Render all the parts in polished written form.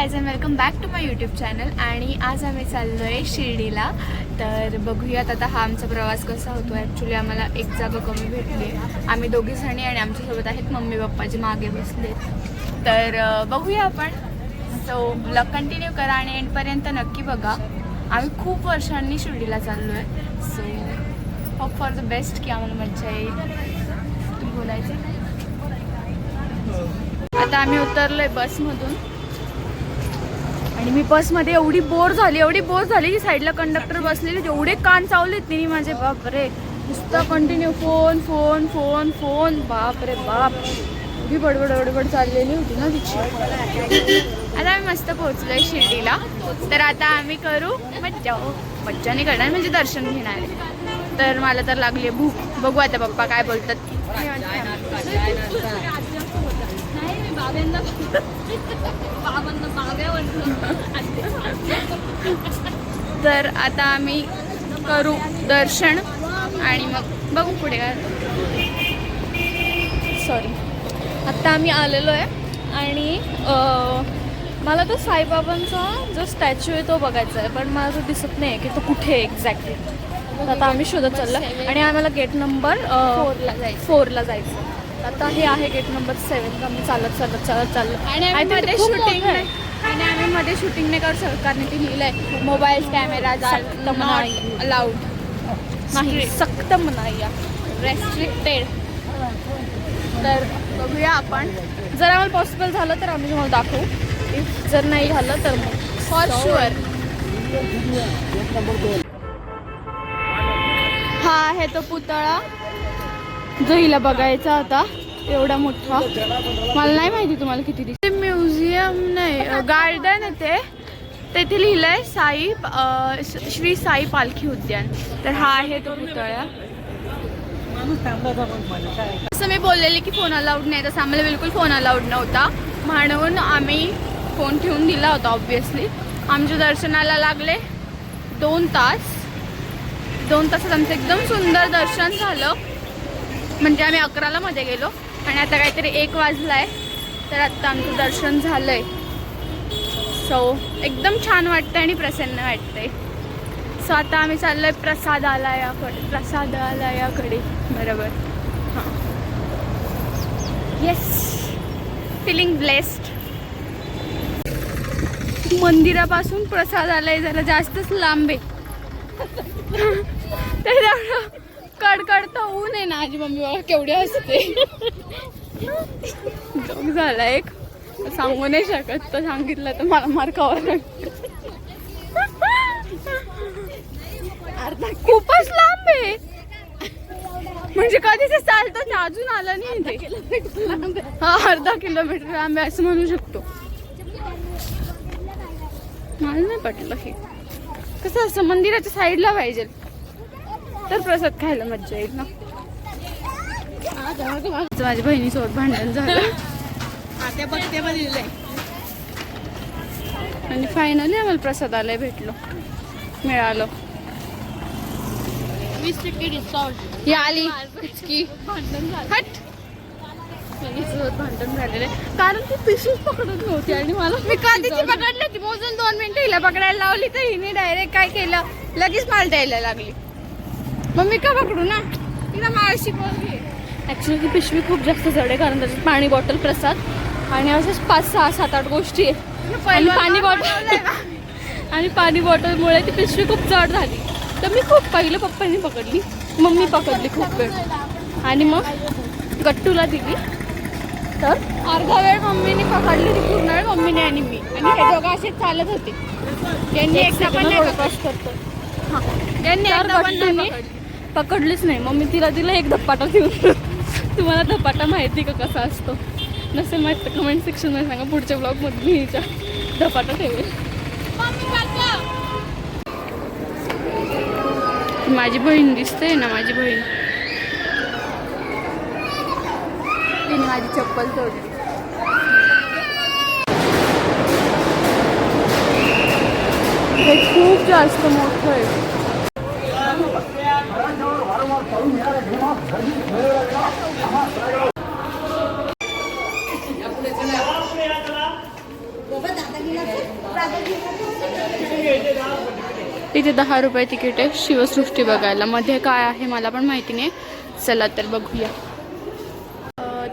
Guys and welcome back to my YouTube channel. आणि आज आम्ही चाललो आहे शिर्डीला. तर बघूयात आता हा आमचा प्रवास कसा होतो. ॲक्च्युली आम्हाला एक जागा कमी भेटली. आम्ही दोघी जणी आणि आमच्यासोबत आहेत मम्मी पप्पा जे मागे बसले. तर बघूया आपण. सो ब्लॉग कंटिन्यू करा आणि एंडपर्यंत नक्की बघा. आम्ही खूप वर्षांनी शिर्डीला चाललो आहे. So hope for the best की आम्हाला मज्जा येईल. तुम्ही बोलायचं. आता आम्ही उतरलोय बसमधून आणि मी बसमध्ये एवढी बोर झाली की साईडला कंडक्टर बसलेले जेवढे कान चावलेत तिने माझे. बापरे, नुसतं continue phone phone phone phone. बापरे बाप, एवढी बडबड चाललेली होती ना तिची. आता आम्ही मस्त पोहोचलोय शिर्डीला. तर आता आम्ही करू मज्जा नाही करणार, म्हणजे दर्शन घेणार आहे. तर मला तर लागली भूक. बघू आता पप्पा काय बोलतात. तर आता आम्ही करू दर्शन आणि मग बघू पुढे काय. सॉरी, आत्ता आम्ही आलेलो आहे आणि मला तो साईबाबांचा जो स्टॅच्यू आहे तो बघायचा आहे, पण मला तो दिसत नाही आहे की तो कुठे आहे एक्झॅक्टली. तर आता आम्ही शोधत चाललो आणि आम्हाला गेट नंबर 4ला जायचं. आता हे आहे गेट नंबर 7. आम्ही चालत चाललो आणि आम्ही मध्ये शूटिंग नाही करू शकत कारण ते लिहिलं आहे मोबाईल कॅमेरा अलाउड नाही, सक्त मनाई, रेस्ट्रिक्टेड. तर बघूया आपण. जर आम्हाला पॉसिबल झालं तर आम्ही तुम्हाला दाखवू. इफ जर नाही झालं तर मग फॉर शुअर. हा आहे तो पुतळा जो हिला बघायचा होता, एवढा मोठा. मला नाही माहिती तुम्हाला किती दिसते. म्युझियम नाही, गार्डन आहे तेथे लिहिलंय श्री साई पालखी उद्यान. तर हा आहे तो पुतळा. असं मी बोललेले की फोन अलाउड नाही, तसं आम्हाला बिलकुल फोन अलाउड नव्हता म्हणून आम्ही फोन ठेवून दिला होता. ऑब्विसली आमच्या दर्शनाला लागले 2 तास. 2 तासात आमचं एकदम सुंदर दर्शन झालं. म्हणजे आम्ही 11ला मध्ये गेलो आणि आता काहीतरी 1 वाजलाय. तर आता आमचं दर्शन झालंय. सो एकदम छान वाटतंय आणि प्रसन्न वाटतंय. सो आता आम्ही चाललोय प्रसादालयाकडे. बरोबर, हां. Yes, feeling blessed. मंदिरापासून प्रसादालय जरा जास्तच लांब आहे. कडकडतं ऊन आहे ना. माझी मम्मी बघा केवढी असते. जोक झाला एक, सांगू नाही शकत. तर सांगितलं तर मला मार खावा लागतो. खूपच लांब आहे. म्हणजे कधी ते चालतं अजून आलं नाही ते. हा, अर्धा किलोमीटर लांब आहे असं म्हणू शकतो. मला नाही पटलं हे. कसं असं मंदिराच्या साईडला पाहिजे तर प्रसाद खायला मज्जा येईल ना. माझ्या बहिणीसोबत भांडण झालं आणि फायनली आम्हाला प्रसादालय मिळालं. 20% डिस्काउंट. ही आली की भांडण झालं. भांडण झालेलं कारण ती पिशवीच पकडत नव्हती आणि मला मी कधीची पकडली होती. मोजून 2 मिनिटं हिला पकडायला लावली तर हिने डायरेक्ट काय केलं, लगेच मला द्यायला लागली. मग मी का पकडू ना, तिला माळशी बोलली. ॲक्च्युली ती पिशवी खूप जास्त जड आहे कारण त्याच्यात पाणी बॉटल, प्रसाद आणि असेच 5, 6, 7, 8 गोष्टी आहे. आणि पाणी बॉटलमुळे ती पिशवी खूप जड झाली. तर मी खूप पहिलं पप्पांनी पकडली, मम्मी पकडली खूप वेळ आणि मग गट्टूला दिली. तर अर्धा वेळ मम्मीने पकडली ती, पूर्ण वेळ मम्मीने आणि मी. आणि हे दोघं असेच चालत होते. यांनी एकदा पण नाही पकडलीच नाही. मम्मी तिला दिला एक धपाटा ठेवून. तुम्हाला धपाटा माहिती का कसा असतो? नसेल माहिती तर कमेंट सेक्शनमध्ये सांगा. पुढच्या ब्लॉगमध्ये मी हिचा धपाटा ठेवेल. माझी बहीण दिसते ना, माझी बहीण. तिने माझी चप्पल तोडली. हे खूप जास्त मोठं आहे. इथे 10 रुपये तिकीट आहे शिवसृष्टी बघायला. मध्ये काय आहे मला पण माहिती नाही. चला तर बघूया.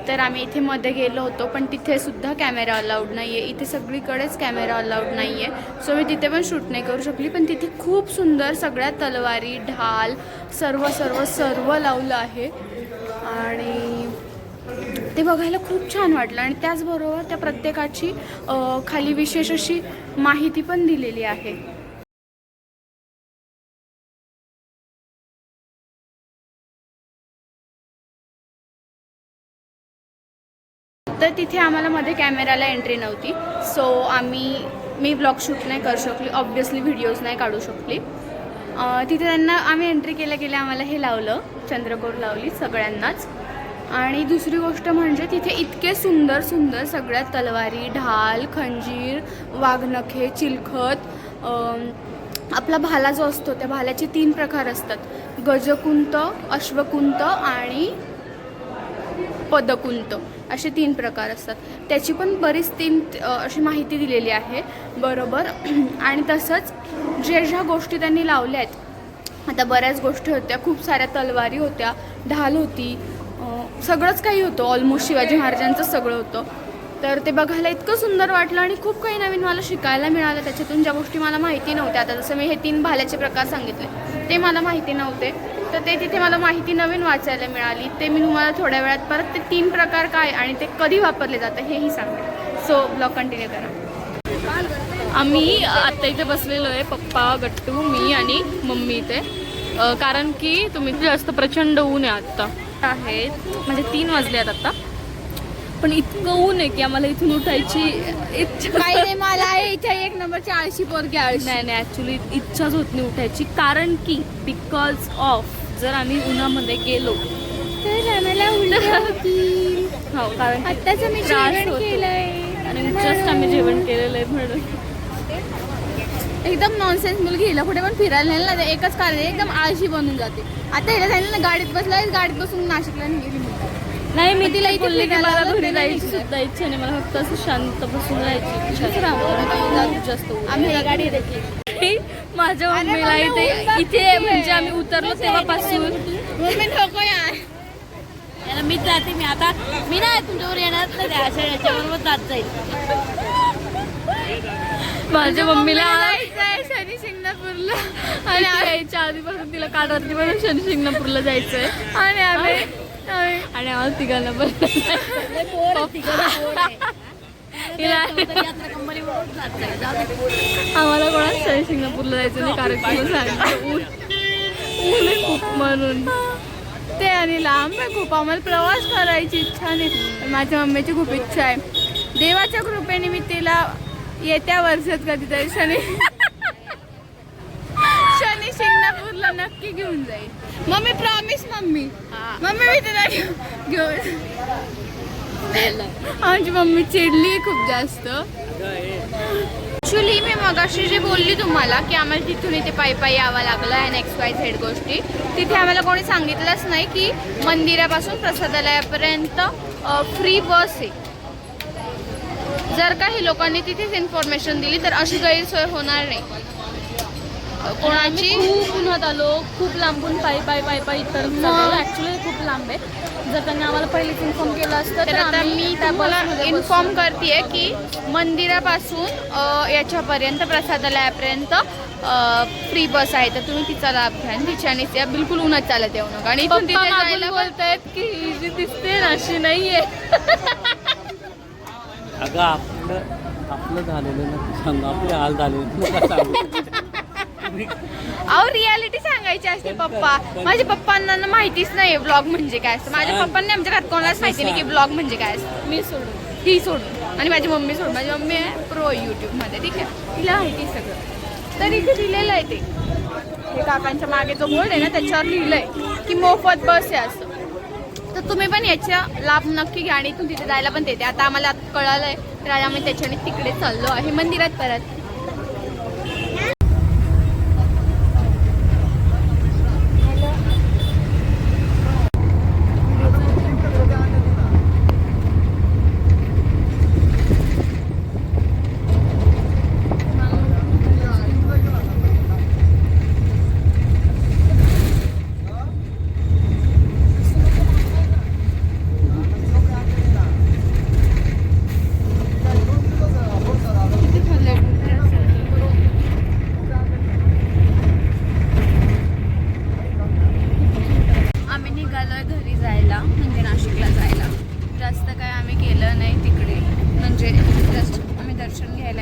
तर आम्ही इथे मध्ये गेलो होतो पण तिथे सुद्धा कॅमेरा अलाउड नाही आहे. इथे सगळीकडेच कॅमेरा अलाउड नाही आहे. सो मी तिथे पण शूट नाही करू शकली. पण तिथे खूप सुंदर सगळ्या तलवारी ढाल सर्व सर्व सर्व लावलं आहे आणि ते बघायला खूप छान वाटलं. आणि त्याचबरोबर त्या प्रत्येकाची खाली विशेष अशी माहिती पण दिलेली आहे. तर तिथे आम्हाला मध्ये कॅमेराला एंट्री नव्हती. सो मी ब्लॉग शूट नाही करू शकली. ऑब्व्हियसली व्हिडिओज नाही काढू शकली. तिथे त्यांना आम्ही एंट्री केल्या आम्हाला हे लावलं, चंद्रकोर लावली सगळ्यांनाच. आणि दुसरी गोष्ट म्हणजे तिथे इतके सुंदर सुंदर सगळ्या तलवारी ढाल खंजीर वाघनखे चिलखत. आपला भाला जो असतो त्या भाल्याचे 3 प्रकार असतात, गजकुंत अश्वकुंत आणि पदकुंत असे 3 प्रकार असतात. त्याची पण बरीच 3 अशी माहिती दिलेली आहे बरोबर. आणि तसंच ज्या गोष्टी त्यांनी लावल्या आहेत, आता बऱ्याच गोष्टी होत्या, खूप साऱ्या तलवारी होत्या, ढाल होती, सगळंच काही होतं. ऑलमोस्ट शिवाजी महाराजांचं सगळं होतं. तर ते बघायला इतकं सुंदर वाटलं आणि खूप काही नवीन मला शिकायला मिळालं त्याच्यातून, ज्या गोष्टी मला माहिती नव्हत्या. आता जसं मी हे 3 भाल्याचे प्रकार सांगितले ते मला माहिती नव्हते, तर ते तिथे मला माहिती नवीन वाचायला मिळाली. ते मी तुम्हाला थोड्या वेळात परत ते 3 प्रकार काय आणि ते कधी वापरले जातं हेही सांगते. सो ब्लॉग कंटिन्यू करा. आम्ही आत्ता इथे बसलेलो आहे, पप्पा गट्टू मी आणि मम्मी इथे. कारण की तुम्ही जास्त प्रचंड ऊन आहे आत्ता आहेत, म्हणजे 3 वाजले आहेत आत्ता. पण इतकं ऊन आहे की आम्हाला इथून उठायची इच्छा काही नाही. मला इथे 1 नंबरची आळशी पोरगी आळशी. नाही ॲक्च्युली इच्छाच होत नाही उठायची. कारण की बिकॉज ऑफ जर आम्ही उन्हामध्ये गेलो तर आम्हाला उलट्या होती. हो, कारण आत्ताच मी जेवण केलंय आणि जस्ट आम्ही जेवण केलेलं आहे म्हणून. एकदम नॉनसेन्स मुलगी. हिला कुठे पण फिरायला नेलं ना एकच कारण आहे, एकदम आळशी बनून जाते. आता हिला सांगितलं ना गाडीत बसला, गाडीत बसून नाशिकला निघेली. नाही मी तिला इथे बोलले की मला घरी जायची सुद्धा इच्छा नाही. मला फक्त असं शांत बसून जायची जास्त. आम्ही गाडी देखील माझ्या मम्मीला इथे म्हणजे आम्ही उतरलो तेव्हापासून मम्मी नको यार मीच जाते. मी आता मी नाही तुमच्यावर येणार नाही, अशा याच्याबरोबर जात जाईल. माझ्या मम्मीला जायचंय शनी शिंगणापूरला आणि यायच्या आधीपासून तिला काढवती म्हणून शनी शिंगणापूरला जायचंय. आणि आम्ही आम्हाला तिघांना पण आम्हाला कोणा शनी शिंगणापूरला जायचं नाही कारण की सांगितलं ऊन आहे खूप म्हणून. ते आणि लांब आहे खूप. आम्हाला प्रवास करायची इच्छा नाही. माझ्या मम्मीची खूप इच्छा आहे. देवाच्या कृपेने मी तिला येत्या वर्षात कधीतरी शनी शिंगणापूरला नक्की घेऊन जाईल. Mummy promise. मम्मी मी तिला घेऊन. आमची मम्मी चिडली खूप जास्त. ॲक्च्युली मी मगाशी जे बोलली तुम्हाला की आम्हाला तिथून इथे पायी यावं लागलं आणि XYZ गोष्टी, तिथे आम्हाला कोणी सांगितलंच नाही की मंदिरापासून प्रसादालयापर्यंत फ्री बस आहे. जर काही लोकांनी तिथेच इन्फॉर्मेशन दिली तर अशी गैरसोय होणार नाही कोणाची. खूप उन्हात आलो, खूप लांबून पायी तर ॲक्च्युली खूप लांब आहे. जर त्यांनी आम्हाला पहिलेच इन्फॉर्म केलं असतं तर आता मी तुम्हाला इन्फॉर्म करते की मंदिरापासून याच्यापर्यंत प्रसादालयापर्यंत फ्री बस आहे, तर तुम्ही तिचा लाभ घ्या आणि तिच्यानेच या. बिलकुल उन्हात चालत येऊ नका. आणि इथून तिथे जायला बोलतायत की ही जी दिसते ना अशी नाहीये. अगं आपलं झालेलं ना सांग, आपले हाल झाले. अहो रियालिटी सांगायची असते पप्पा. माझ्या पप्पांना माहितीच नाही ब्लॉग म्हणजे काय असतं. माझ्या पप्पांनी आमच्या घरात कोणालाच माहिती नाही की ब्लॉग म्हणजे काय असतं. मी सोडून ही सोडून आणि माझी मम्मी सोडून. माझी मम्मी आहे प्रो यूट्यूबमध्ये, ठीक आहे, तिला माहिती सगळं. तर इथे लिहिलेलं आहे ते काकांच्या मागे जो बोर्ड आहे ना त्याच्यावर लिहिलं आहे की मोफत बस आहे असं. तर तुम्ही पण याचा लाभ नक्की घ्या आणि इथून तिथे जायला पण देते. आता आम्हाला कळालं आहे तर आम्ही त्याच्याने तिकडे चाललो आहे मंदिरात परत.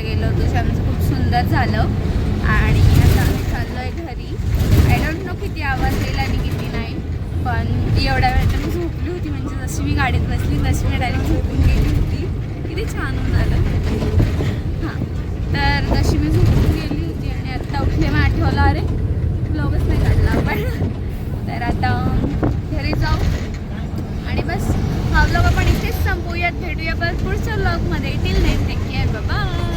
गेलो होतो जे आमचं खूप सुंदर झालं. आणि आता आम्ही चाललो आहे घरी. आय डोंट नो किती आवडलेला आणि किती नाही, पण एवढ्या वेळ तर मी झोपली होती. म्हणजे जशी मी गाडीत बसली तशी मी डायरेक्ट झोपून गेली होती. किती छान होऊन आलं. हां, तर तशी मी झोपून गेली होती आणि आत्ता उठले मग आठवलं अरे ब्लॉगच नाही काढला आपण. तर आता घरी जाऊ आणि बस हा ब्लॉग आपण इथेच संपवूयात. भेटूया परत पुढच्या ब्लॉगमध्ये. Till next take care, bye.